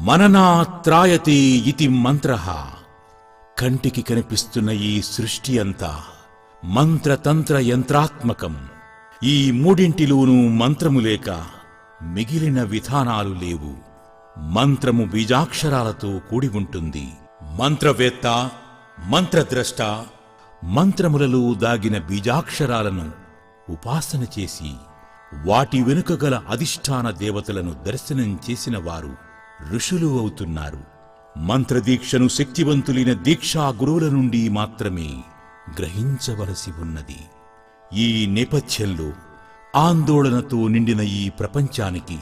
మననాత్రాయతే ఇతి మంత్రః. కంటికి కనిపిస్తున్న ఈ సృష్టి అంతా మంత్రతంత్ర యంత్రాత్మకం. ఈ మూడింటిలోనూ మంత్రము లేక మిగిలిన విధానాలు లేవు. మంత్రము బీజాక్షరాలతో కూడి ఉంటుంది. మంత్రవేత్త, మంత్రద్రష్ట మంత్రములలో దాగిన బీజాక్షరాలను ఉపాసన చేసి వాటి వెనుక గల అధిష్టాన దేవతలను దర్శనం చేసిన వారు ఋషులు అవుతున్నారు. మంత్రదీక్షను శక్తివంతులైన దీక్షా గురువుల నుండి మాత్రమే గ్రహించవలసి ఉన్నది. ఈ నేపథ్యంలో ఆందోళనతో నిండిన ఈ ప్రపంచానికి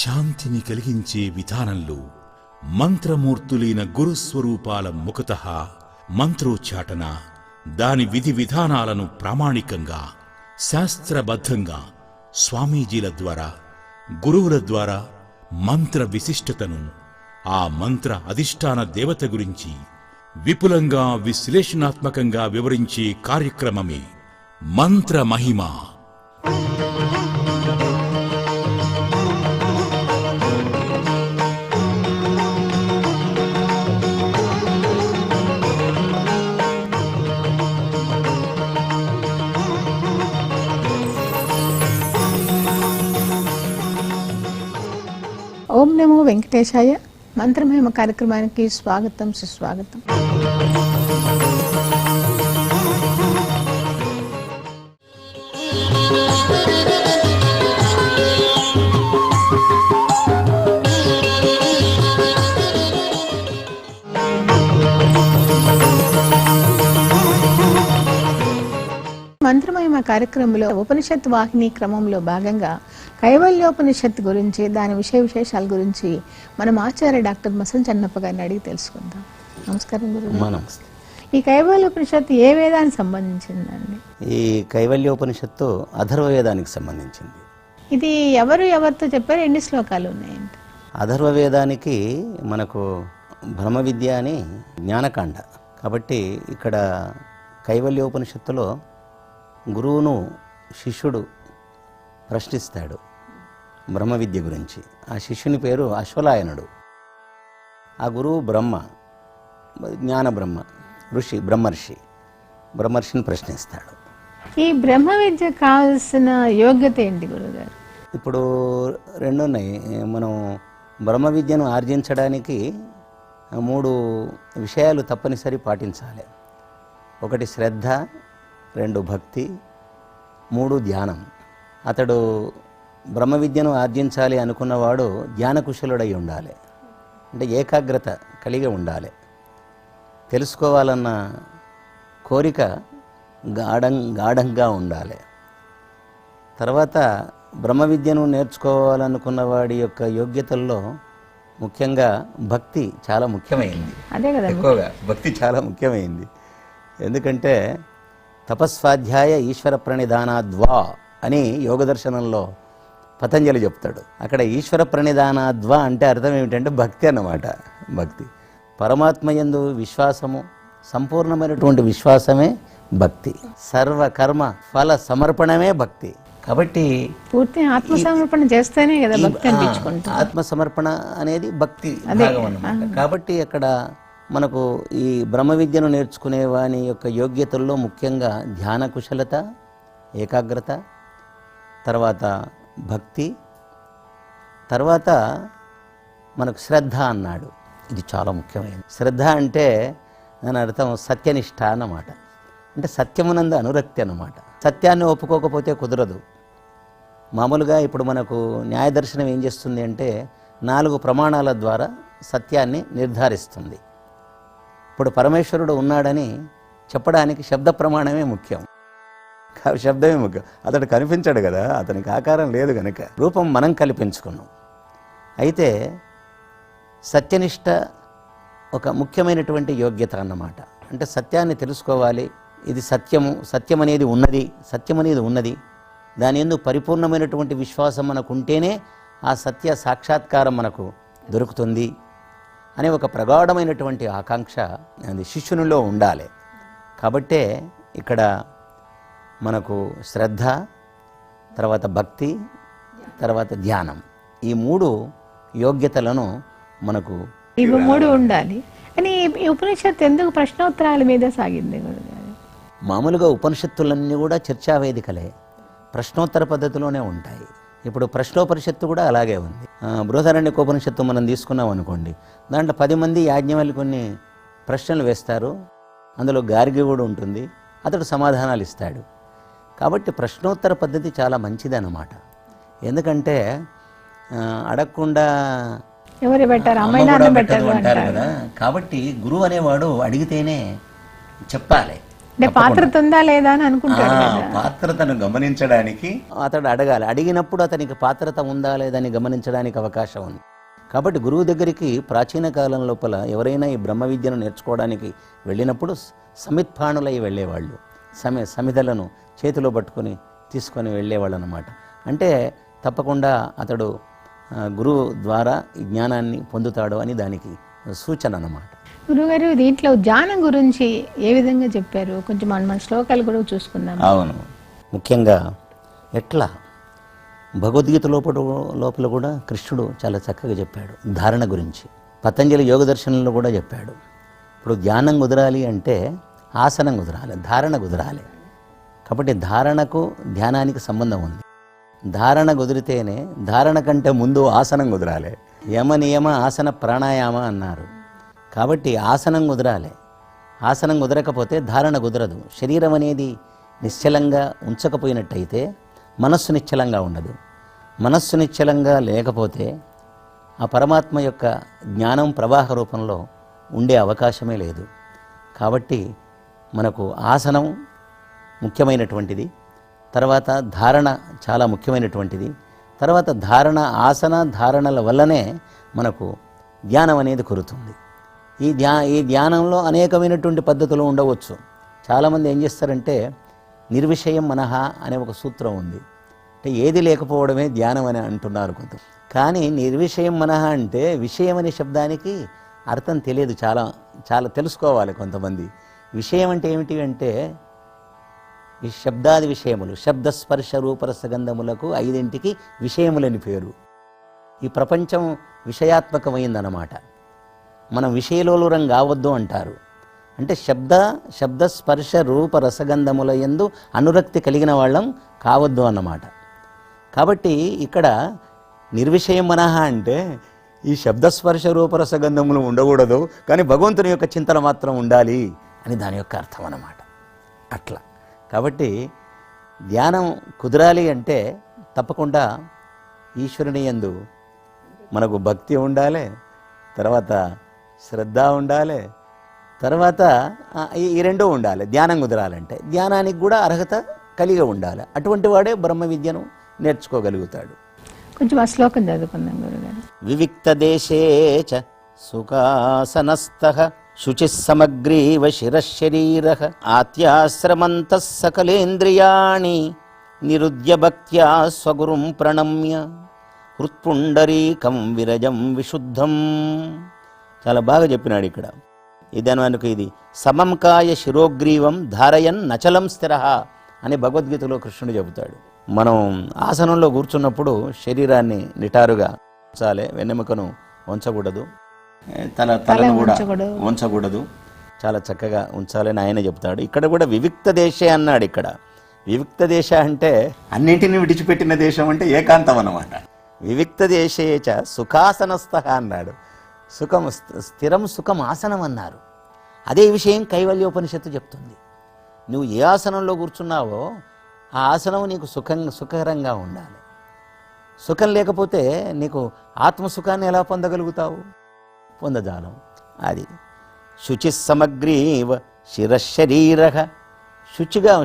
శాంతిని కలిగించే విధానంలో మంత్రమూర్తులైన గురుస్వరూపాల ముఖతః మంత్రోచ్చాటన, దాని విధి విధానాలను ప్రామాణికంగా శాస్త్రబద్ధంగా స్వామీజీల ద్వారా, గురువుల ద్వారా మంత్ర విశిష్టతను, ఆ మంత్ర అధిష్టాన దేవత గురించి విపులంగా విశ్లేషణాత్మకంగా వివరించే కార్యక్రమమే మంత్ర మహిమ. ఓం నమో వెంకటేశాయ. మంత్రమహిమ కార్యక్రమానికి స్వాగతం, సుస్వాగతం. మంత్రమహిమ కార్యక్రమంలో ఉపనిషత్ వాహిని క్రమంలో భాగంగా కైవల్యోపనిషత్తు గురించి, దాని విషయ విశేషాల గురించి మనం ఆచార్య డాక్టర్ మసన్ చెన్నప్ప గారిని అడిగి తెలుసుకుందాం. నమస్కారం గురువు. ఈ కైవల్యోపనిషత్తు ఏ వేదానికి సంబంధించిందండి? ఈ కైవల్యోపనిషత్తు అథర్వవేదానికి సంబంధించింది. ఇది ఎవరితో చెప్పారు? ఎన్ని శ్లోకాలు ఉన్నాయండి? అథర్వవేదానికి మనకు బ్రహ్మ విద్య అని జ్ఞానకాండ. కాబట్టి ఇక్కడ కైవల్యోపనిషత్తులో గురువును శిష్యుడు ప్రశ్నిస్తాడు బ్రహ్మ విద్య గురించి. ఆ శిష్యుని పేరు అశ్వలాయనుడు. ఆ గురువు బ్రహ్మ, జ్ఞాన బ్రహ్మ, ఋషి, బ్రహ్మర్షిని ప్రశ్నిస్తాడు. ఈ బ్రహ్మ విద్య కావాల్సిన యోగ్యత ఏంటి గురుగారు? ఇప్పుడు రెండున్నాయి. మనం బ్రహ్మ విద్యను ఆర్జించడానికి 3 విషయాలు తప్పనిసరి పాటించాలి. 1 శ్రద్ధ, 2 భక్తి, 3 ధ్యానం. అతడు బ్రహ్మ విద్యను ఆర్జించాలి అనుకున్నవాడు ధ్యానకుశలుడై ఉండాలి. అంటే ఏకాగ్రత కలిగి ఉండాలి. తెలుసుకోవాలన్న కోరిక గాఢంగా ఉండాలి. తర్వాత బ్రహ్మ విద్యను నేర్చుకోవాలనుకున్న వాడి యొక్క యోగ్యతల్లో ముఖ్యంగా భక్తి చాలా ముఖ్యమైంది. అదే కదా, ఎక్కువగా భక్తి చాలా ముఖ్యమైంది. ఎందుకంటే తపస్వాధ్యాయ ఈశ్వర ప్రణిధానాద్వా అని యోగ దర్శనంలో పతంజలి చెప్తాడు. అక్కడ ఈశ్వర ప్రణిధానాద్వా అంటే అర్థం ఏమిటంటే భక్తి అన్నమాట. భక్తి పరమాత్మయందు విశ్వాసము, సంపూర్ణమైనటువంటి విశ్వాసమే భక్తి. సర్వకర్మ ఫల సమర్పణమే భక్తి. కాబట్టి పూర్తి ఆత్మసమర్పణ చేస్తేనే కదా భక్తి అనిపించుకుంటాం. ఆత్మసమర్పణ అనేది భక్తి భాగం అన్నమాట. కాబట్టి అక్కడ మనకు ఈ బ్రహ్మ విద్యను నేర్చుకునే వాని యొక్క యోగ్యతల్లో ముఖ్యంగా ధ్యాన కుశలత, ఏకాగ్రత, తర్వాత భక్తి, తర్వాత మనకు శ్రద్ధ అన్నాడు. ఇది చాలా ముఖ్యమైనది. శ్రద్ధ అంటే దాని అర్థం సత్యనిష్ట అన్నమాట. అంటే సత్యమునందు అనురక్తి అన్నమాట. సత్యాన్ని ఒప్పుకోకపోతే కుదరదు. మామూలుగా ఇప్పుడు మనకు న్యాయదర్శనం ఏం చేస్తుంది అంటే 4 ప్రమాణాల ద్వారా సత్యాన్ని నిర్ధారిస్తుంది. ఇప్పుడు పరమేశ్వరుడు ఉన్నాడని చెప్పడానికి శబ్ద ప్రమాణమే ముఖ్యం. శబ్దమే ముఖ్యం. అతడు కనిపించాడు కదా, అతనికి ఆకారం లేదు కనుక రూపం మనం కల్పించుకున్నాం. అయితే సత్యనిష్ట ఒక ముఖ్యమైనటువంటి యోగ్యత అన్నమాట. అంటే సత్యాన్ని తెలుసుకోవాలి. ఇది సత్యం అనేది ఉన్నది. దాని యందు పరిపూర్ణమైనటువంటి విశ్వాసం మనకు ఉంటేనే ఆ సత్య సాక్షాత్కారం మనకు దొరుకుతుంది అనే ఒక ప్రగాఢమైనటువంటి ఆకాంక్ష అది శిష్యునిలో ఉండాలి. కాబట్టే ఇక్కడ మనకు శ్రద్ధ, తర్వాత భక్తి, తర్వాత ధ్యానం, ఈ 3 యోగ్యతలను మనకు ఇవి 3 ఉండాలి. కానీ ఈ ఉపనిషత్తు ఎందుకు ప్రశ్నోత్తరాల మీద సాగింది గురుగారు? మామూలుగా ఉపనిషత్తులన్నీ కూడా చర్చా వేదికలే, ప్రశ్నోత్తర పద్ధతిలోనే ఉంటాయి. ఇప్పుడు ప్రశ్నోపనిషత్తు కూడా అలాగే ఉంది. బృహదారణ్యకోపనిషత్తు మనం తీసుకున్నాం అనుకోండి, దాంట్లో 10 మంది యాజ్ఞవల్క్యుని ప్రశ్నలు వేస్తారు, అందులో గార్గి కూడా ఉంటుంది, అతడు సమాధానాలు ఇస్తాడు. కాబట్టి ప్రశ్నోత్తర పద్ధతి చాలా మంచిది అన్నమాట. ఎందుకంటే అడగకుండా ఎవరు పెట్టారు, అమ్మ అమ్మాయి కూడా నాన్న పెట్టదు పెట్టారు అంటారు అంటారు. కదా. కాబట్టి గురువు అనేవాడు అడిగితేనే చెప్పాలి. అంటే పాత్రత ఉందా లేదా అని అనుకుంటాడు కదా. పాత్రతను గమనించడానికి అతడు అడగాలి. అడిగినప్పుడు అతనికి పాత్రత ఉందా లేదని గమనించడానికి అవకాశం ఉంది. కాబట్టి గురువు దగ్గరికి ప్రాచీన కాలం లోపల ఎవరైనా ఈ బ్రహ్మ విద్యను నేర్చుకోవడానికి వెళ్ళినప్పుడు సమిత్పాణులై వెళ్ళేవాళ్ళు, సమిధలను చేతిలో పట్టుకొని తీసుకొని వెళ్ళేవాళ్ళు అన్నమాట. అంటే తప్పకుండా అతడు గురువు ద్వారా ఈ జ్ఞానాన్ని పొందుతాడు అని దానికి సూచన అన్నమాట. గురుగారు, దీంట్లో ధ్యానం గురించి ఏ విధంగా చెప్పారు? కొంచెం మన శ్లోకాలు కూడా చూసుకుందాం. అవును, ముఖ్యంగా ఎట్లా భగవద్గీత లోపల కూడా కృష్ణుడు చాలా చక్కగా చెప్పాడు ధారణ గురించి. పతంజలి యోగ దర్శనంలో కూడా చెప్పాడు. ఇప్పుడు ధ్యానం కుదరాలి అంటే ఆసనం కుదరాలి, ధారణ కుదరాలి. కాబట్టి ధారణకు ధ్యానానికి సంబంధం ఉంది. ధారణ కుదిరితేనే, ధారణ కంటే ముందు ఆసనం కుదరాలి. యమ నియమ ఆసన ప్రాణాయామ అన్నారు. కాబట్టి ఆసనం కుదరాలి. ఆసనం కుదరకపోతే ధారణ కుదరదు. శరీరం అనేది నిశ్చలంగా ఉంచకపోయినట్టయితే మనస్సు నిశ్చలంగా ఉండదు. మనస్సు నిశ్చలంగా లేకపోతే ఆ పరమాత్మ యొక్క జ్ఞానం ప్రవాహ రూపంలో ఉండే అవకాశమే లేదు. కాబట్టి మనకు ఆసనం ముఖ్యమైనటువంటిది, తర్వాత ధారణ చాలా ముఖ్యమైనటువంటిది, తర్వాత ధారణ, ఆసన ధారణల వల్లనే మనకు ధ్యానం అనేది కురుతుంది. ఈ ధ్యానంలో అనేకమైనటువంటి పద్ధతులు ఉండవచ్చు. చాలామంది ఏం చేస్తారంటే నిర్విషయం మనహ అనే ఒక సూత్రం ఉంది. అంటే ఏది లేకపోవడమే ధ్యానం అని అంటున్నారు కొంత. కానీ నిర్విషయం మనహ అంటే విషయం అనే శబ్దానికి అర్థం తెలియదు. చాలా తెలుసుకోవాలి కొంతమంది. విషయం అంటే ఏమిటి అంటే ఈ శబ్దాది విషయములు, శబ్ద స్పర్శ రూపరసగంధములకు 5ంటికి విషయములని పేరు. ఈ ప్రపంచం విషయాత్మకమైందన్నమాట. మనం విషయలోలురం కావద్దు అంటారు. అంటే శబ్ద స్పర్శ రూప రసగంధముల యందు అనురక్తి కలిగిన వాళ్ళం కావద్దు అన్నమాట. కాబట్టి ఇక్కడ నిర్విషయం మనహ అంటే ఈ శబ్దస్పర్శ రూపరసగంధములు ఉండకూడదు, కానీ భగవంతుని యొక్క చింతన మాత్రం ఉండాలి అని దాని యొక్క అర్థం అన్నమాట. అట్లా కాబట్టి ధ్యానం కుదరాలి అంటే తప్పకుండా ఈశ్వరుని యందు మనకు భక్తి ఉండాలి, తర్వాత శ్రద్ధ ఉండాలి, తర్వాత ఈ రెండూ ఉండాలి. ధ్యానం కుదరాలంటే ధ్యానానికి కూడా అర్హత కలిగి ఉండాలి. అటువంటి వాడే బ్రహ్మ విద్యను నేర్చుకోగలుగుతాడు. కొంచెం ఆ శ్లోకం చదువుకుందాం గురుగారు. వివిక్త దేశే చ సుఖాసనస్థః శుచి సమగ్రీవ శిరశరీరః ఆత్యాశ్రమంతః సకలేంద్రియాణి నిరుద్య భక్త్యా స్వగురుం ప్రణమ్య హృత్పుండరీకం విరజం విశుద్ధం. చాలా బాగా చెప్పినాడు ఇక్కడ. మనకు ఇది సమం కాయ శిరోగ్రీవం ధారయన్ నచలం స్థిరః అని భగవద్గీతలో కృష్ణుడు చెబుతాడు. మనం ఆసనంలో కూర్చున్నప్పుడు శరీరాన్ని నిటారుగా ఉంచాలి, వెన్నెముకను ఉంచకూడదు, తలను కూడా ఉంచకూడదు, చాలా చక్కగా ఉంచాలని ఆయన చెప్తాడు. ఇక్కడ కూడా వివిక్త దేశే అన్నాడు. ఇక్కడ వివిక్త దేశ అంటే అన్నింటినీ విడిచిపెట్టిన దేశం అంటే ఏకాంతం అన్నమాట. వివిక్త దేశేచ సుఖాసనస్థః అన్నాడు. సుఖం స్థిరం సుఖం ఆసనం అన్నారు. అదే విషయం కైవల్యోపనిషత్తు చెప్తుంది. నువ్వు ఏ ఆసనంలో కూర్చున్నావో ఆ ఆసనం నీకు సుఖకరంగా ఉండాలి. సుఖం లేకపోతే నీకు ఆత్మసుఖాన్ని ఎలా పొందగలుగుతావు? పొందజాలం. అది శుచి సమగ్రీవ శిరశరీరః.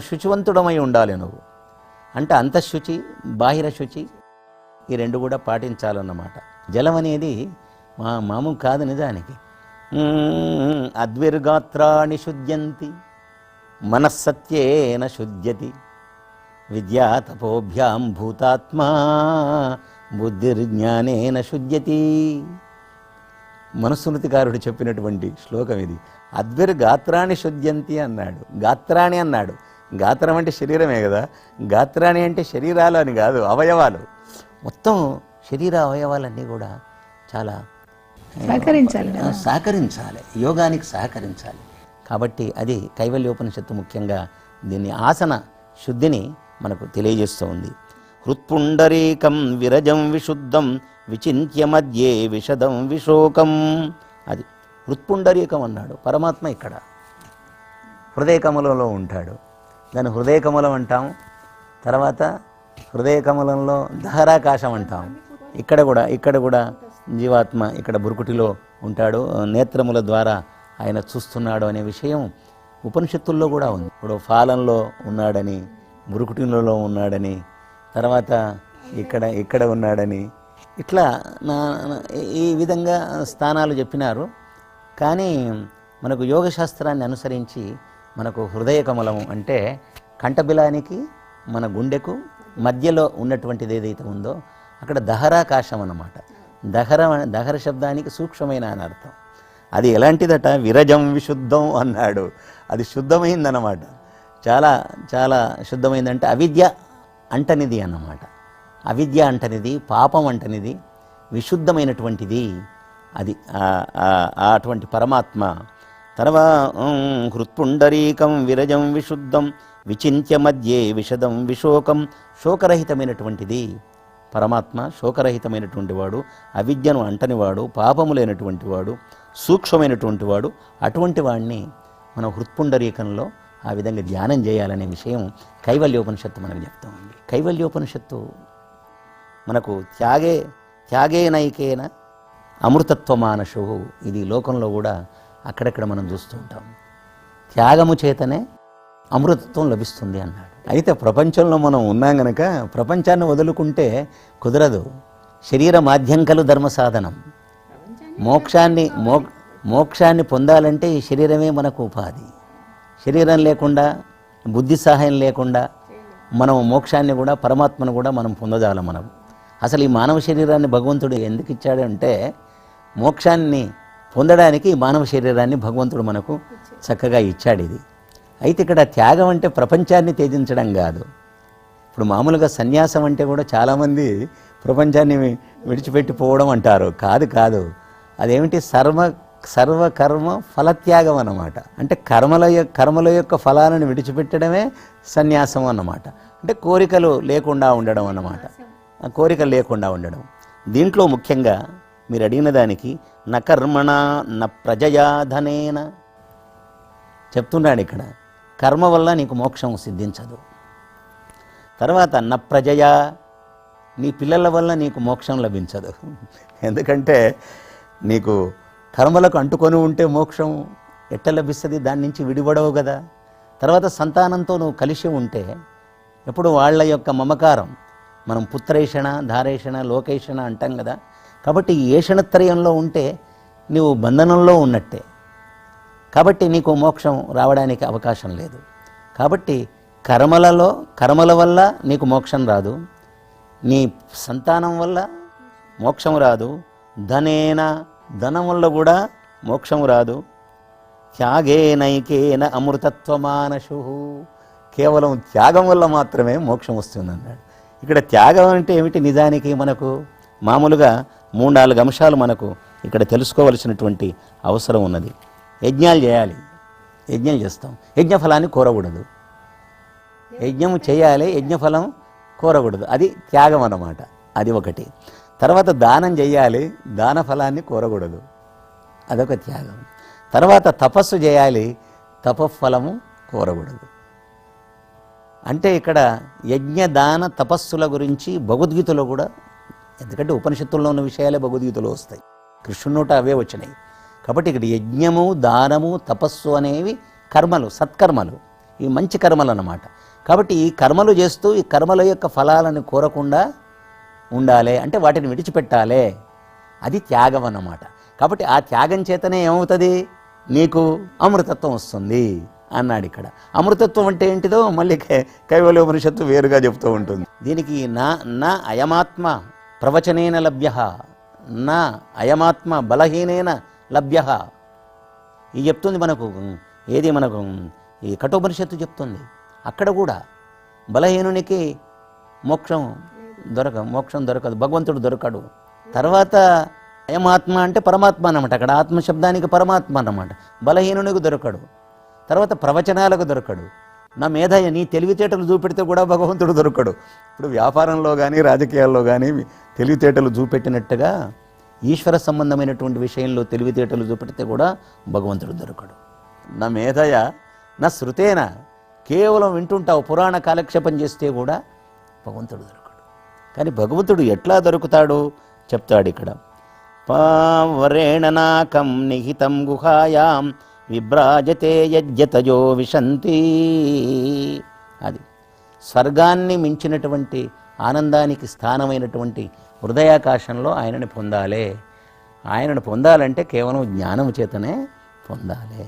శుచివంతుడమై ఉండాలి నువ్వు. అంటే అంతఃశుచి బాహిర శుచి ఈ రెండు కూడా పాటించాలన్నమాట. జలం అనేది మామూలు కాదు నిజానికి. అద్విర్గాత్రాణి శుద్ధ్యంతి మనస్సత్యేన శుద్ధ్యతి విద్యా తపోభ్యాం భూతాత్మా బుద్ధిర్జ్ఞానేన శుద్ధ్యతి. మనుస్మృతికారుడు చెప్పినటువంటి శ్లోకం ఇది. అద్విర్గాత్రాణి శుద్ధ్యంతి అన్నాడు. గాత్రాణి అన్నాడు. గాత్రం అంటే శరీరమే కదా. గాత్రాణి అంటే శరీరాలు అని కాదు, అవయవాలు. మొత్తం శరీర అవయవాలన్నీ కూడా చాలా సహకరించాలి సహకరించాలి, యోగానికి సహకరించాలి. కాబట్టి అది కైవల్యోపనిషత్తు ముఖ్యంగా దీన్ని ఆసన శుద్ధిని మనకు తెలియజేస్తూ ఉంది. హృత్పుండరీకం విరజం విశుద్ధం విచింత్య మధ్యే విషదం విశోకం. అది హృత్పుండరీకం అన్నాడు పరమాత్మ. ఇక్కడ హృదయకమలంలో ఉంటాడు, దాన్ని హృదయకమలం అంటాం. తర్వాత హృదయకమలంలో దహరాకాశం అంటాం. ఇక్కడ కూడా జీవాత్మ ఇక్కడ బురుకుటిలో ఉంటాడు, నేత్రముల ద్వారా ఆయన చూస్తున్నాడు అనే విషయం ఉపనిషత్తుల్లో కూడా ఉంది. ఇప్పుడు ఫాలంలో ఉన్నాడని, బురుకుటిలో ఉన్నాడని, తర్వాత ఇక్కడ ఉన్నాడని, ఇట్లా ఈ విధంగా స్థానాలు చెప్పినారు. కానీ మనకు యోగశాస్త్రాన్ని అనుసరించి మనకు హృదయ కమలము అంటే కంఠబిలానికి మన గుండెకు మధ్యలో ఉన్నటువంటిది ఏదైతే ఉందో అక్కడ దహరాకాశం అన్నమాట. దహర శబ్దానికి సూక్ష్మమైన అని అర్థం. అది ఎలాంటిదట? విరజం విశుద్ధం అన్నాడు. అది శుద్ధమైందన్నమాట, చాలా చాలా శుద్ధమైందంటే అవిద్య అంటనిది అన్నమాట. అవిద్య అంటనిది, పాపం అంటనిది, విశుద్ధమైనటువంటిది అది అటువంటి పరమాత్మ. హృత్పుండరీకం విరజం విశుద్ధం విచింత్య మధ్యే విషదం విశోకం. శోకరహితమైనటువంటిది పరమాత్మ, శోకరహితమైనటువంటి వాడు, అవిద్యను అంటనివాడు, పాపము లేనటువంటి వాడు, సూక్ష్మమైనటువంటి వాడు. అటువంటి వాడిని మనం హృత్పుండరీకంలో ఆ విధంగా ధ్యానం చేయాలనే విషయం కైవల్యోపనిషత్తు మనకు చెప్తా ఉంది. కైవల్యోపనిషత్తు మనకు త్యాగేనైకేన అమృతత్వమానశు. ఇది లోకంలో కూడా అక్కడక్కడ మనం చూస్తూ ఉంటాం. త్యాగము చేతనే అమృతత్వం లభిస్తుంది అన్నాడు. అయితే ప్రపంచంలో మనం ఉన్నాం గనక ప్రపంచాన్ని వదులుకుంటే కుదరదు. శరీర మాధ్యంకలు ధర్మ సాధనం. మోక్షాన్ని పొందాలంటే ఈ శరీరమే మనకు ఉపాధి. శరీరం లేకుండా, బుద్ధి సహాయం లేకుండా మనం మోక్షాన్ని కూడా, పరమాత్మను కూడా మనం పొందజాలం. మనం అసలు ఈ మానవ శరీరాన్ని భగవంతుడు ఎందుకు ఇచ్చాడంటే మోక్షాన్ని పొందడానికి ఈ మానవ శరీరాన్ని భగవంతుడు మనకు చక్కగా ఇచ్చాడు. ఇది అయితే ఇక్కడ త్యాగం అంటే ప్రపంచాన్ని త్యజించడం కాదు. ఇప్పుడు మామూలుగా సన్యాసం అంటే కూడా చాలామంది ప్రపంచాన్ని విడిచిపెట్టి పోవడం అంటారు. కాదు, అదేమిటి? సర్వకర్మ ఫలత్యాగం అన్నమాట. అంటే కర్మల యొక్క ఫలాలను విడిచిపెట్టడమే సన్యాసం అన్నమాట. అంటే కోరికలు లేకుండా ఉండడం అన్నమాట. కోరికలు లేకుండా ఉండడం. దీంట్లో ముఖ్యంగా మీరు అడిగిన దానికి న కర్మణ న ప్రజయా ధనేన చెప్తున్నాడు. ఇక్కడ కర్మ వల్ల నీకు మోక్షం సిద్ధించదు. తర్వాత న ప్రజయా, నీ పిల్లల వల్ల నీకు మోక్షం లభించదు. ఎందుకంటే నీకు కర్మలకు అంటుకొని ఉంటే మోక్షం ఎట్లా లభిస్తుంది? దాని నుంచి విడిపడవు కదా. తర్వాత సంతానంతో నువ్వు కలిసి ఉంటే ఎప్పుడు వాళ్ళ యొక్క మమకారం, మనం పుత్రేషణ, ధారేషణ, లోకేషణ అంటాం కదా. కాబట్టి ఈ ఏషణత్రయంలో ఉంటే నువ్వు బంధనంలో ఉన్నట్టే. కాబట్టి నీకు మోక్షం రావడానికి అవకాశం లేదు. కాబట్టి కర్మల వల్ల నీకు మోక్షం రాదు, నీ సంతానం వల్ల మోక్షం రాదు, ధనం వల్ల కూడా మోక్షం రాదు. త్యాగేనైకేన అమృతత్వమానశు, కేవలం త్యాగం వల్ల మాత్రమే మోక్షం వస్తుంది అన్నాడు. ఇక్కడ త్యాగం అంటే ఏమిటి? నిజానికి మనకు మామూలుగా 3-4 అంశాలు మనకు ఇక్కడ తెలుసుకోవలసినటువంటి అవసరం ఉన్నది. యజ్ఞాలు చేయాలి, యజ్ఞం చేస్తాం, యజ్ఞఫలాన్ని కోరకూడదు. యజ్ఞం చేయాలి, యజ్ఞఫలం కోరకూడదు. అది త్యాగం అన్నమాట. అది ఒకటి. తర్వాత దానం చేయాలి, దాన ఫలాన్ని కోరకూడదు. అదొక త్యాగం. తర్వాత తపస్సు చేయాలి, తపఫలము కోరకూడదు. అంటే ఇక్కడ యజ్ఞ దాన తపస్సుల గురించి భగవద్గీతలో కూడా, ఎందుకంటే ఉపనిషత్తుల్లో ఉన్న విషయాలే భగవద్గీతలో వస్తాయి, కృష్ణుడి నోట అవే వచ్చినాయి. కాబట్టి ఇక్కడ యజ్ఞము, దానము, తపస్సు అనేవి కర్మలు, సత్కర్మలు, ఇవి మంచి కర్మలు అన్నమాట. కాబట్టి ఈ కర్మలు చేస్తూ ఈ కర్మల యొక్క ఫలాలను కోరకుండా ఉండాలి, అంటే వాటిని విడిచిపెట్టాలి. అది త్యాగం అన్నమాట. కాబట్టి ఆ త్యాగం చేతనే ఏమవుతుంది? నీకు అమృతత్వం వస్తుంది అన్నాడు. ఇక్కడ అమృతత్వం అంటే ఏంటిదో మళ్ళీ కైవల్యోపనిషత్తు వేరుగా చెప్తూ ఉంటుంది. దీనికి నా అయమాత్మ ప్రవచనేన లభ్య, నా అయమాత్మ బలహీనేన లభ్య ఇది చెప్తుంది మనకు. ఏది మనకు ఈ కఠోపనిషత్తు చెప్తుంది. అక్కడ కూడా బలహీనునికి మోక్షం దొరకదు, భగవంతుడు దొరకడు. తర్వాత అయమాత్మ అంటే పరమాత్మ అన్నమాట. అక్కడ ఆత్మ శబ్దానికి పరమాత్మ అన్నమాట. బలహీనునికి దొరకడు, తర్వాత ప్రవచనాలకు దొరకడు. నా మేధయ నీ తెలివితేటలు చూపెడితే కూడా భగవంతుడు దొరకడు. ఇప్పుడు వ్యాపారంలో కానీ రాజకీయాల్లో కానీ తెలివితేటలు చూపెట్టినట్టుగా ఈశ్వర సంబంధమైనటువంటి విషయంలో తెలివితేటలు చూపెడితే కూడా భగవంతుడు దొరకడు. నా మేధయ నా శృతేన, కేవలం వింటుంటావు, పురాణ కాలక్షేపం చేస్తే కూడా భగవంతుడు దొరకడు. కానీ భగవంతుడు ఎట్లా దొరుకుతాడు చెప్తాడు ఇక్కడ. పావరేణ నాకం నిహితం గుహాయాం విభ్రాజతే యజ్జతజో విశంతి. అది స్వర్గాన్ని మించినటువంటి ఆనందానికి స్థానమైనటువంటి హృదయాకాశంలో ఆయనని పొందాలి. ఆయనను పొందాలంటే కేవలం జ్ఞానము చేతనే పొందాలి.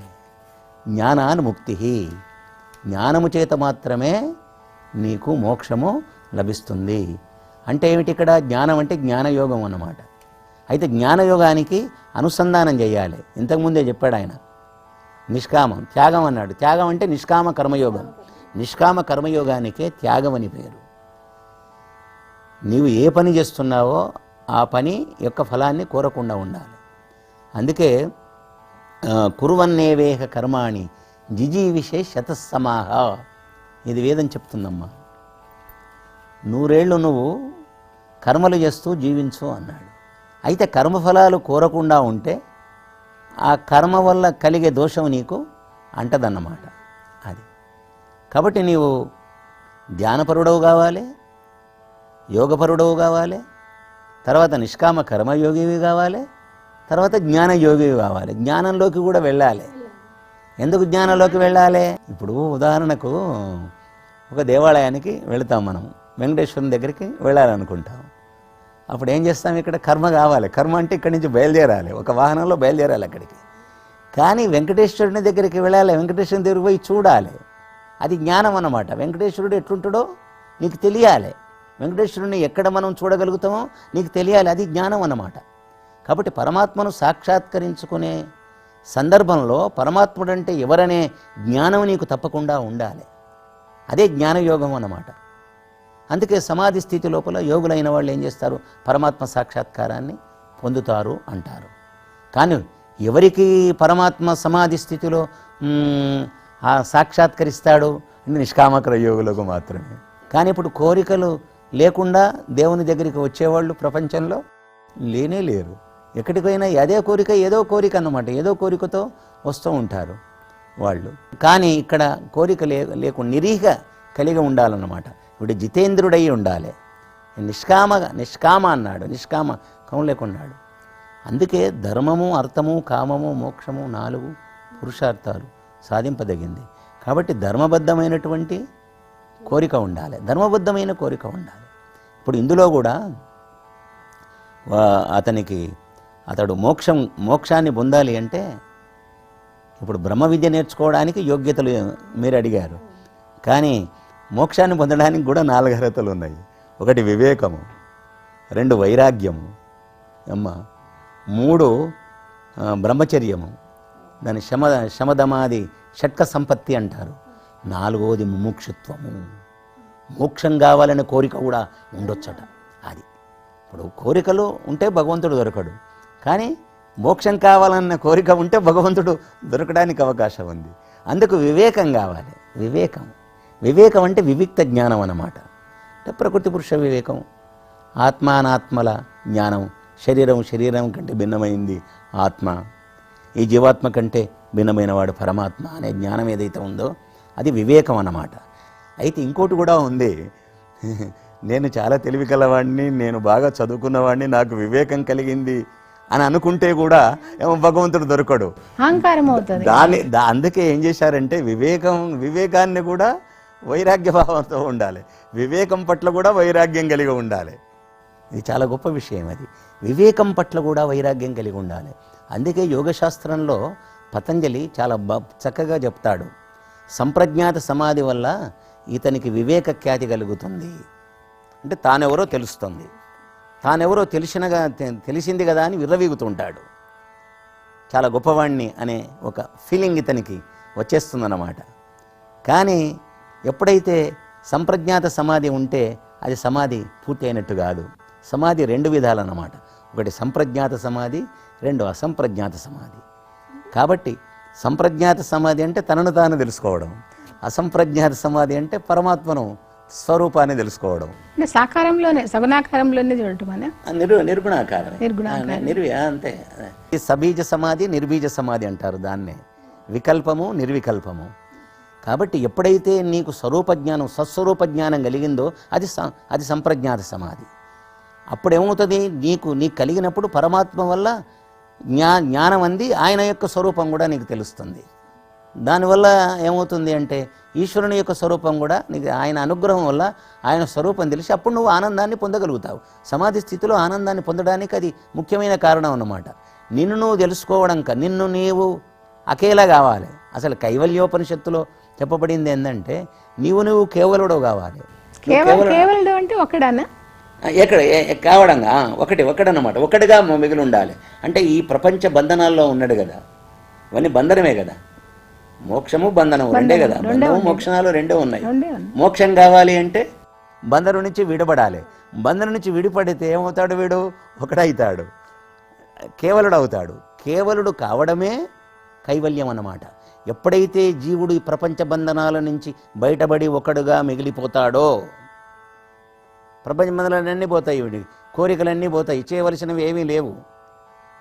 జ్ఞానానుముక్తి, జ్ఞానము చేత మాత్రమే నీకు మోక్షము లభిస్తుంది. అంటే ఏమిటి ఇక్కడ? జ్ఞానం అంటే జ్ఞానయోగం అన్నమాట. అయితే జ్ఞానయోగానికి అనుసంధానం చేయాలి. ఇంతకుముందే చెప్పాడు ఆయన. నిష్కామం, త్యాగం అన్నాడు. త్యాగం అంటే నిష్కామ కర్మయోగం. నిష్కామ కర్మయోగానికే త్యాగం అని పేరు. నీవు ఏ పని చేస్తున్నావో ఆ పని యొక్క ఫలాన్ని కోరకుండా ఉండాలి. అందుకే కుర్వన్నేవేహ కర్మాణి జిజీవిషే శతసమాహ, ఇది వేదం చెప్తుందమ్మా. 100 ఏళ్ళు నువ్వు కర్మలు చేస్తూ జీవించు అన్నాడు. అయితే కర్మఫలాలు కోరకుండా ఉంటే ఆ కర్మ వల్ల కలిగే దోషం నీకు అంటదన్నమాట. అది కాబట్టి నీవు ధ్యానపరుడవు కావాలి, యోగపరుడవు కావాలి, తర్వాత నిష్కామ కర్మయోగివి కావాలి, తర్వాత జ్ఞానయోగివి కావాలి. జ్ఞానంలోకి కూడా వెళ్ళాలి. ఎందుకు జ్ఞానంలోకి వెళ్ళాలి? ఇప్పుడు ఉదాహరణకు ఒక దేవాలయానికి వెళతాం, మనం వెంకటేశ్వరుని దగ్గరికి వెళ్ళాలనుకుంటాం. అప్పుడు ఏం చేస్తాం? ఇక్కడ కర్మ కావాలి. కర్మ అంటే ఇక్కడి నుంచి బయలుదేరాలి, ఒక వాహనంలో బయలుదేరాలి అక్కడికి. కానీ వెంకటేశ్వరుని దగ్గరికి వెళ్ళాలి, వెంకటేశ్వరుని దగ్గరికి పోయి చూడాలి. అది జ్ఞానం అన్నమాట. వెంకటేశ్వరుడు ఎట్లుంటాడో నీకు తెలియాలి, వెంకటేశ్వరుని ఎక్కడ మనం చూడగలుగుతామో నీకు తెలియాలి. అది జ్ఞానం అన్నమాట. కాబట్టి పరమాత్మను సాక్షాత్కరించుకునే సందర్భంలో పరమాత్ముడు అంటే ఎవరనే జ్ఞానం నీకు తప్పకుండా ఉండాలి. అదే జ్ఞానయోగం అన్నమాట. అందుకే సమాధి స్థితి లోపల యోగులైన వాళ్ళు ఏం చేస్తారు? పరమాత్మ సాక్షాత్కారాన్ని పొందుతారు అంటారు. కానీ ఎవరికి పరమాత్మ సమాధి స్థితిలో సాక్షాత్కరిస్తాడు అంటే నిష్కామకర యోగులకు మాత్రమే. కానీ ఇప్పుడు కోరికలు లేకుండా దేవుని దగ్గరికి వచ్చేవాళ్ళు ప్రపంచంలో లేనే లేరు. ఎక్కడికైనా అదే కోరిక, ఏదో కోరిక అన్నమాట. ఏదో కోరికతో వస్తూ ఉంటారు వాళ్ళు. కానీ ఇక్కడ కోరిక లేకుండా నిరీహ కలిగి ఉండాలన్నమాట. ఇప్పుడు జితేంద్రుడై ఉండాలి. నిష్కామ అన్నాడు, నిష్కామ కం లేకున్నాడు. అందుకే ధర్మము, అర్థము, కామము, మోక్షము 4 పురుషార్థాలు సాధింపదగింది. కాబట్టి ధర్మబద్ధమైనటువంటి కోరిక ఉండాలి, ధర్మబద్ధమైన కోరిక ఉండాలి. ఇప్పుడు ఇందులో కూడా అతడు మోక్షాన్ని పొందాలి అంటే ఇప్పుడు బ్రహ్మ విద్య నేర్చుకోవడానికి యోగ్యతలు మీరు అడిగారు. కానీ మోక్షాన్ని పొందడానికి కూడా 4 అర్హతలు ఉన్నాయి. 1 వివేకము, 2 వైరాగ్యము, 3 బ్రహ్మచర్యము, దాని శమదమాది షట్క సంపత్తి అంటారు. 4వది ముముక్షుత్వము. మోక్షం కావాలనే కోరిక కూడా ఉండొచ్చట. అది ఇప్పుడు కోరికలు ఉంటే భగవంతుడు దొరకడు, కానీ మోక్షం కావాలన్న కోరిక ఉంటే భగవంతుడు దొరకడానికి అవకాశం ఉంది. అందుకు వివేకం కావాలి. వివేకం అంటే వివిక్త జ్ఞానం అన్నమాట. అంటే ప్రకృతి పురుష వివేకం, ఆత్మానాత్మల జ్ఞానం. శరీరం కంటే భిన్నమైంది ఆత్మ, ఈ జీవాత్మ కంటే భిన్నమైన వాడు పరమాత్మ అనే జ్ఞానం ఏదైతే ఉందో అది వివేకం అన్నమాట. అయితే ఇంకోటి కూడా ఉంది. నేను చాలా తెలివి కలవాడిని, నేను బాగా చదువుకున్నవాడిని, నాకు వివేకం కలిగింది అని అనుకుంటే కూడా భగవంతుడు దొరకడు, అహంకారం అవుతుంది. అందుకే ఏం చేశారంటే వివేకాన్ని కూడా వైరాగ్య భావంతో ఉండాలి, వివేకం పట్ల కూడా వైరాగ్యం కలిగి ఉండాలి. ఇది చాలా గొప్ప విషయం. అది వివేకం పట్ల కూడా వైరాగ్యం కలిగి ఉండాలి. అందుకే యోగశాస్త్రంలో పతంజలి చాలా చక్కగా చెప్తాడు. సంప్రజ్ఞాత సమాధి వల్ల ఇతనికి వివేక ఖ్యాతి కలుగుతుంది. అంటే తానెవరో తెలుస్తుంది, తానెవరో తెలిసింది కదా అని విర్రవీగుతుంటాడు. చాలా గొప్పవాణ్ణి అనే ఒక ఫీలింగ్ ఇతనికి వచ్చేస్తుందన్నమాట. కానీ ఎప్పుడైతే సంప్రజ్ఞాత సమాధి ఉంటే అది సమాధి పూర్తి అయినట్టు కాదు. సమాధి 2 విధాలన్నమాట. ఒకటి సంప్రజ్ఞాత సమాధి, రెండు అసంప్రజ్ఞాత సమాధి. కాబట్టి సంప్రజ్ఞాత సమాధి అంటే తనను తాను తెలుసుకోవడం, అసంప్రజ్ఞాత సమాధి అంటే పరమాత్మను స్వరూపాన్ని తెలుసుకోవడం. అంటే సాకారంలోనే సగుణాకారంలోనే చూడటం అనే నిర్గుణాకారం అంతే. ఈ సబీజ సమాధి, నిర్బీజ సమాధి అంటారు దాన్నే, వికల్పము నిర్వికల్పము. కాబట్టి ఎప్పుడైతే నీకు స్వరూప జ్ఞానం, సస్వరూప జ్ఞానం కలిగిందో అది సంప్రజ్ఞాత సమాధి. అప్పుడేమవుతుంది, నీకు కలిగినప్పుడు పరమాత్మ వల్ల జ్ఞానం అంది ఆయన యొక్క స్వరూపం కూడా నీకు తెలుస్తుంది. దానివల్ల ఏమవుతుంది అంటే ఈశ్వరుని యొక్క స్వరూపం కూడా నీకు ఆయన అనుగ్రహం వల్ల ఆయన స్వరూపం తెలిసి అప్పుడు నువ్వు ఆనందాన్ని పొందగలుగుతావు. సమాధి స్థితిలో ఆనందాన్ని పొందడానికి అది ముఖ్యమైన కారణం అన్నమాట. నిన్ను నువ్వు తెలుసుకోవడం, నిన్ను నీవు అకేలా కావాలి. అసలు కైవల్యోపనిషత్తులో చెప్పబడింది ఏంటంటే నువ్వు కేవలుడు కావాలి. కేవలుడు అంటే ఒకడనా? ఎక్కడ కావడంగా ఒకటన్నమాట, ఒకటిగా మిగిలి ఉండాలి. అంటే ఈ ప్రపంచ బంధనాల్లో ఉన్నాడు కదా, ఇవన్నీ బంధనమే కదా. మోక్షము బంధనము రెండే కదా, బంధము మోక్షణాలు రెండే ఉన్నాయి. మోక్షం కావాలి అంటే బంధనం నుంచి విడబడాలి. బంధనం నుంచి విడిపడితే ఏమవుతాడు, వీడు ఒకడవుతాడు, కేవలుడు అవుతాడు. కేవలుడు కావడమే కైవల్యం అన్నమాట. ఎప్పుడైతే జీవుడు ఈ ప్రపంచ బంధనాల నుంచి బయటపడి ఒకడుగా మిగిలిపోతాడో, ప్రపంచ బంధనాలన్నీ పోతాయి, వీడి కోరికలన్నీ పోతాయి, చేయవలసినవి ఏమీ లేవు.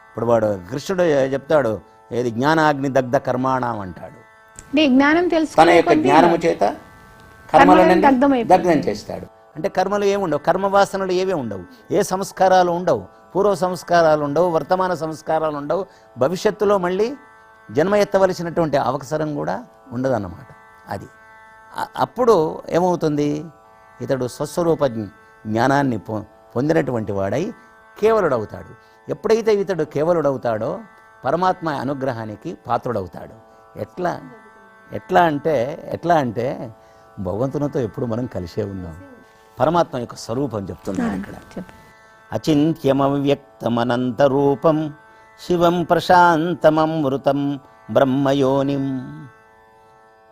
ఇప్పుడు వాడు కృష్ణుడు చెప్తాడు, ఏది జ్ఞానాగ్ని దగ్ధ కర్మాణం అంటాడు. తన యొక్క జ్ఞానము చేత కర్మలన్నీ దగ్ధం చేస్తాడు. అంటే కర్మలు ఏముండవు, కర్మవాసనలు ఏవీ ఉండవు, ఏ సంస్కారాలు ఉండవు, పూర్వ సంస్కారాలు ఉండవు, వర్తమాన సంస్కారాలు ఉండవు, భవిష్యత్తులో మళ్ళీ జన్మ ఎత్తవలసినటువంటి అవసరం కూడా ఉండదన్నమాట. అది అప్పుడు ఏమవుతుంది, ఇతడు స్వస్వరూప జ్ఞానాన్ని పొందినటువంటి వాడై కేవలుడవుతాడు. ఎప్పుడైతే ఇతడు కేవలుడవుతాడో పరమాత్మ అనుగ్రహానికి పాత్రుడవుతాడు. ఎట్లా అంటే భగవంతునితో ఎప్పుడు మనం కలిసే ఉన్నాం. పరమాత్మ యొక్క స్వరూపం చెప్తున్నాడు ఇక్కడ. అచింత్యమవ్యక్తమనంత రూపం శివం ప్రశాంతమమృతం బ్రహ్మయోనిం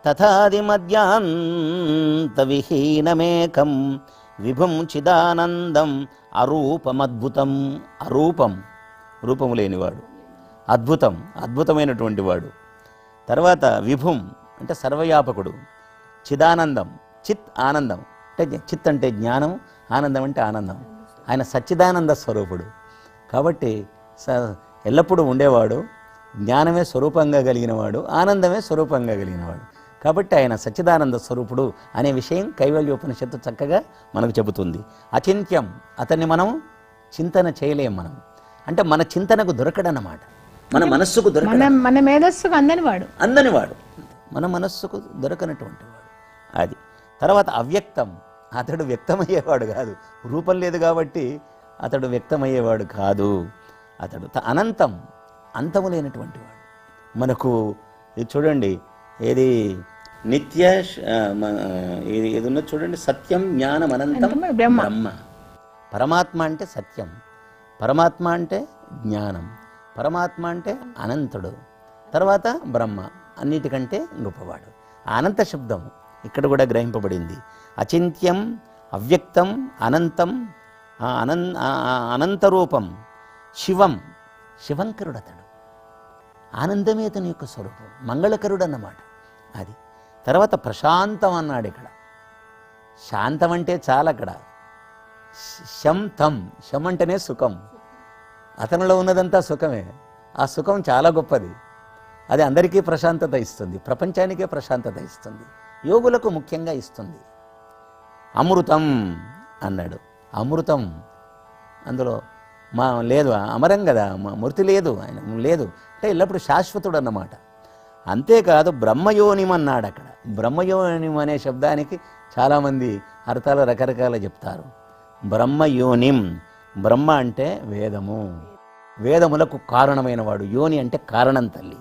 తథాది మధ్యాంత విహీనమేకం విభుం చిదానందం అరూపమద్భుతం. అరూపం, రూపము లేనివాడు, అద్భుతం, అద్భుతమైనటువంటి వాడు. తర్వాత విభుం అంటే సర్వవ్యాపకుడు, చిదానందం, చిత్ ఆనందం అంటే చిత్ అంటే జ్ఞానం, ఆనందం అంటే ఆనందం. ఆయన సచ్చిదానంద స్వరూపుడు కాబట్టి ఎల్లప్పుడూ ఉండేవాడు, జ్ఞానమే స్వరూపంగా కలిగినవాడు, ఆనందమే స్వరూపంగా కలిగినవాడు. కాబట్టి ఆయన సచ్చిదానంద స్వరూపుడు అనే విషయం కైవల్యోపనిషత్తు చక్కగా మనకు చెబుతుంది. అచింత్యం, అతన్ని మనం చింతన చేయలేం. మనం అంటే మన చింతనకు దొరకడన్నమాట, మన మనస్సుకు మన మేధస్సుకు అందనివాడు, మన మనస్సుకు దొరకనటువంటి వాడు. అది తర్వాత అవ్యక్తం, అతడు వ్యక్తమయ్యేవాడు కాదు, రూపం లేదు కాబట్టి అతడు వ్యక్తమయ్యేవాడు కాదు. అతడు అనంతం, అంతము లేనటువంటి వాడు. మనకు ఇది చూడండి, ఏది నిత్య ఇది ఉన్నది చూడండి, సత్యం జ్ఞానం అనంతం బ్రహ్మ. పరమాత్మ అంటే సత్యం, పరమాత్మ అంటే జ్ఞానం, పరమాత్మ అంటే అనంతుడు, తర్వాత బ్రహ్మ, అన్నిటికంటే గొప్పవాడు. అనంత శబ్దం ఇక్కడ కూడా గ్రహింపబడింది. అచింత్యం, అవ్యక్తం, అనంతం, అనంతరూపం, శివం, శివంకరుడు అతడు, ఆనందమే అతని యొక్క స్వరూపం, మంగళకరుడు అన్నమాట. అది తర్వాత ప్రశాంతం అన్నాడు ఇక్కడ. శాంతం అంటే చాలా అక్కడ శం తం, శం అంటేనే సుఖం, అతనిలో ఉన్నదంతా సుఖమే. ఆ సుఖం చాలా గొప్పది, అది అందరికీ ప్రశాంతత ఇస్తుంది, ప్రపంచానికే ప్రశాంతత ఇస్తుంది, యోగులకు ముఖ్యంగా ఇస్తుంది. అమృతం అన్నాడు. అమృతం అందులో లేదు, అమరం కదా, మృతి లేదు, ఆయన లేదు అంటే ఎల్లప్పుడూ శాశ్వతుడు అన్నమాట. అంతేకాదు బ్రహ్మయోనిం అన్నాడు అక్కడ. బ్రహ్మయోనిం అనే శబ్దానికి చాలామంది అర్థాలు రకరకాల చెప్తారు. బ్రహ్మయోనిం, బ్రహ్మ అంటే వేదము, వేదములకు కారణమైన వాడు, యోని అంటే కారణం తల్లి,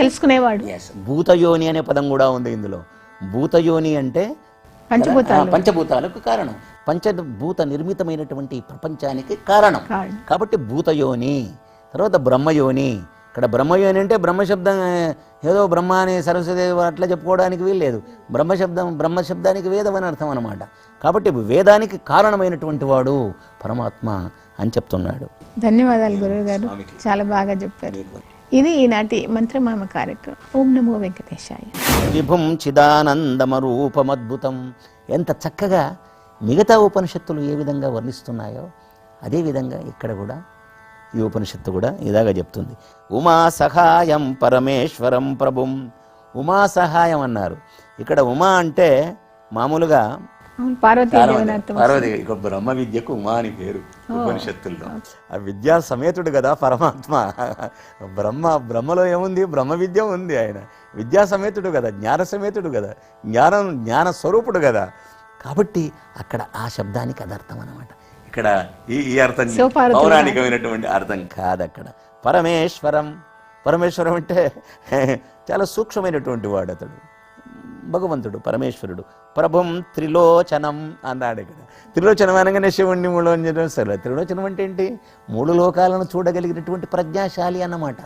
తెలుసుకునేవాడు. భూతయోని అనే పదం కూడా ఉంది ఇందులో. భూతయోని అంటే పంచభూతాలకు కారణం, పంచభూత నిర్మితమైనటువంటి ప్రపంచానికి కారణం కాబట్టి భూతయోని. తర్వాత బ్రహ్మయోని, ఇక్కడ బ్రహ్మయోని అంటే బ్రహ్మశబ్దం ఏదో బ్రహ్మ అని సరస్వతి అట్లా చెప్పుకోవడానికి వీల్లేదు. బ్రహ్మశబ్దానికి వేదం అని అర్థం అన్నమాట. కాబట్టి వేదానికి కారణమైనటువంటి వాడు పరమాత్మ అని చెప్తున్నాడు. ధన్యవాదాలు గురువు గారు, చాలా బాగా చెప్పారు. ఇది ఈనాటి మంత్రమామ కార్యక్రమం. ఓం నమో వెంకటేశాయ. విభుం చిదానందమరూపమద్భుతం. ఎంత చక్కగా మిగతా ఉపనిషత్తులు ఏ విధంగా వర్ణిస్తున్నాయో అదేవిధంగా ఇక్కడ కూడా ఈ ఉపనిషత్తు కూడా ఇలాగా చెప్తుంది. ఉమా సహాయం పరమేశ్వరం ప్రభుం. ఉమా సహాయం అన్నారు. ఇక్కడ ఉమా అంటే మామూలుగా పార్వతి, ఇక బ్రహ్మ విద్యకు ఉమా అని పేరు ఉపనిషత్తుల్లో. ఆ విద్యా సమేతుడు కదా పరమాత్మ. బ్రహ్మలో ఏముంది? బ్రహ్మ విద్య ఉంది. ఆయన విద్యా సమేతుడు కదా, జ్ఞాన సమేతుడు కదా, జ్ఞాన స్వరూపుడు కదా. కాబట్టి అక్కడ ఆ శబ్దానికి అది అర్థం అన్నమాట. ఇక్కడ ఈ అర్థం పౌరాణికమైనటువంటి అర్థం కాదు. అక్కడ పరమేశ్వరం. పరమేశ్వరం అంటే చాలా సూక్ష్మమైనటువంటి వాడు అతడు, భగవంతుడు పరమేశ్వరుడు. ప్రభుం త్రిలోచనం అన్నాడు. ఇక్కడ త్రిలోచనం అనగానే శివుణ్ణి మూడు సరే. త్రిలోచనం అంటే ఏంటి? మూడు లోకాలను చూడగలిగినటువంటి ప్రజ్ఞాశాలి అన్నమాట.